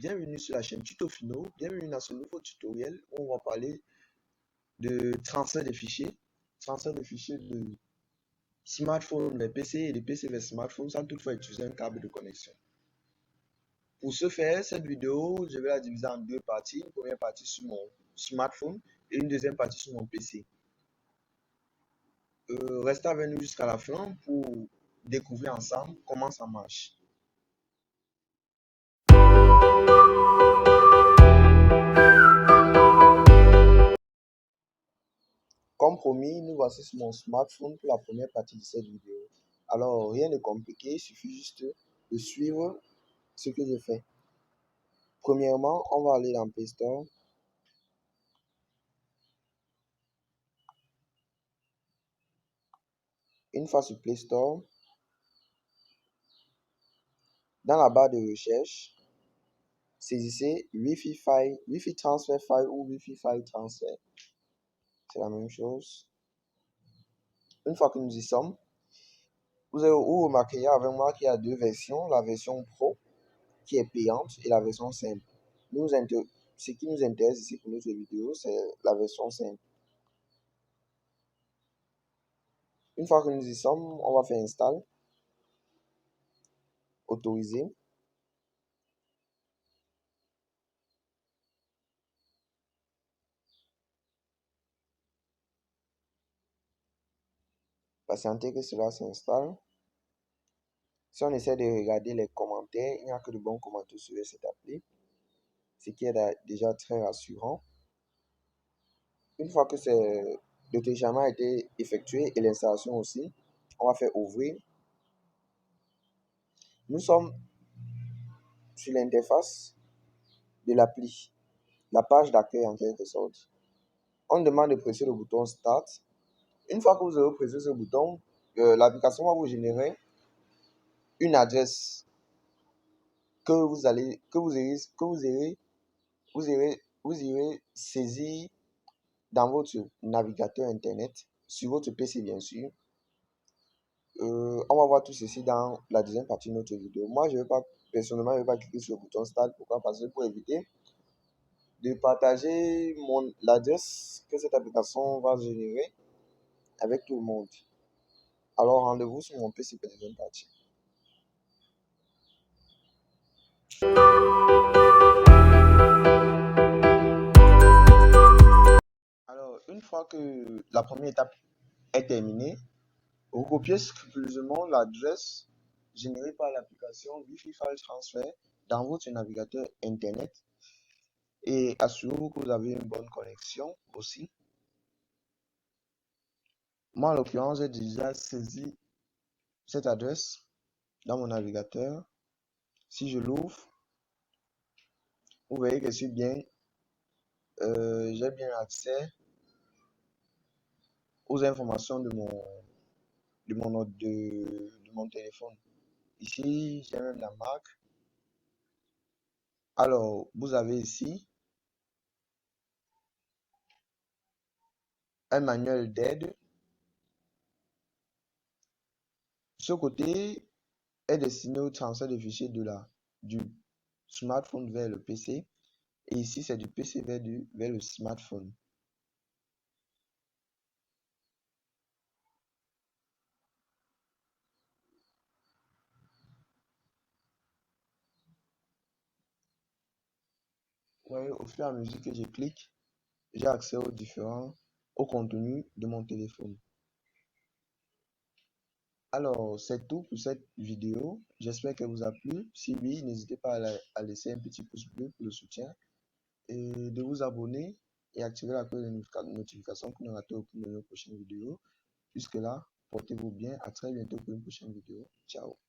bienvenue sur la chaîne Tuto Finaux, bienvenue dans ce nouveau tutoriel où on va parler de transfert de fichiers de smartphone vers PC et de PC vers smartphone sans toutefois utiliser un câble de connexion. Pour ce faire, cette vidéo, je vais la diviser en deux parties, une première partie sur mon smartphone et une deuxième partie sur mon PC. Restez avec nous jusqu'à la fin pour découvrir ensemble comment ça marche. Comme promis, nous voici sur mon smartphone pour la première partie de cette vidéo. Alors, rien de compliqué, il suffit juste de suivre ce que je fais. Premièrement, on va aller dans Play Store. Une fois sur Play Store, dans la barre de recherche, saisissez Wi-Fi Transfer File ou Wi-Fi File Transfer. C'est la même chose. Une fois que nous y sommes, vous remarquerez avec moi qu'il y a deux versions, la version Pro qui est payante et la version simple. Ce qui nous intéresse ici pour notre vidéo, c'est la version simple. Une fois que nous y sommes, on va faire Install, Autoriser. Patienter que cela s'installe. Si on essaie de regarder les commentaires, il n'y a que de bons commentaires sur cette appli, ce qui est déjà très rassurant. Une fois que le téléchargement a été effectué et l'installation aussi, on va faire Ouvrir. Nous sommes sur l'interface de l'appli, la page d'accueil en quelque sorte. On demande de presser le bouton Start. Une fois que vous aurez pressé ce bouton, l'application va vous générer une adresse que vous irez saisir dans votre navigateur internet, sur votre PC bien sûr. On va voir tout ceci dans la deuxième partie de notre vidéo. Moi, personnellement, je ne vais pas cliquer sur le bouton Start. Pourquoi? Parce que pour éviter de partager l'adresse que cette application va générer avec tout le monde. Alors, rendez-vous sur mon PC pour la deuxième partie. Alors, une fois que la première étape est terminée, recopiez scrupuleusement l'adresse générée par l'application Wi-Fi File Transfer dans votre navigateur internet et assurez-vous que vous avez une bonne connexion aussi. Moi, en l'occurrence, j'ai déjà saisi cette adresse dans mon navigateur. Si je l'ouvre, vous voyez que j'ai bien accès aux informations de mon téléphone. Ici, j'ai même la marque. Alors, vous avez ici un manuel d'aide. Ce côté est destiné au transfert de fichiers du smartphone vers le PC. Et ici, c'est du PC vers le smartphone. Ouais, au fur et à mesure que je clique, j'ai accès au contenu de mon téléphone. Alors, c'est tout pour cette vidéo. J'espère qu'elle vous a plu. Si oui, n'hésitez pas à laisser un petit pouce bleu pour le soutien et de vous abonner et activer la cloche de notification pour ne rater aucune de nos prochaines vidéos. Jusque-là, portez-vous bien. À très bientôt pour une prochaine vidéo. Ciao.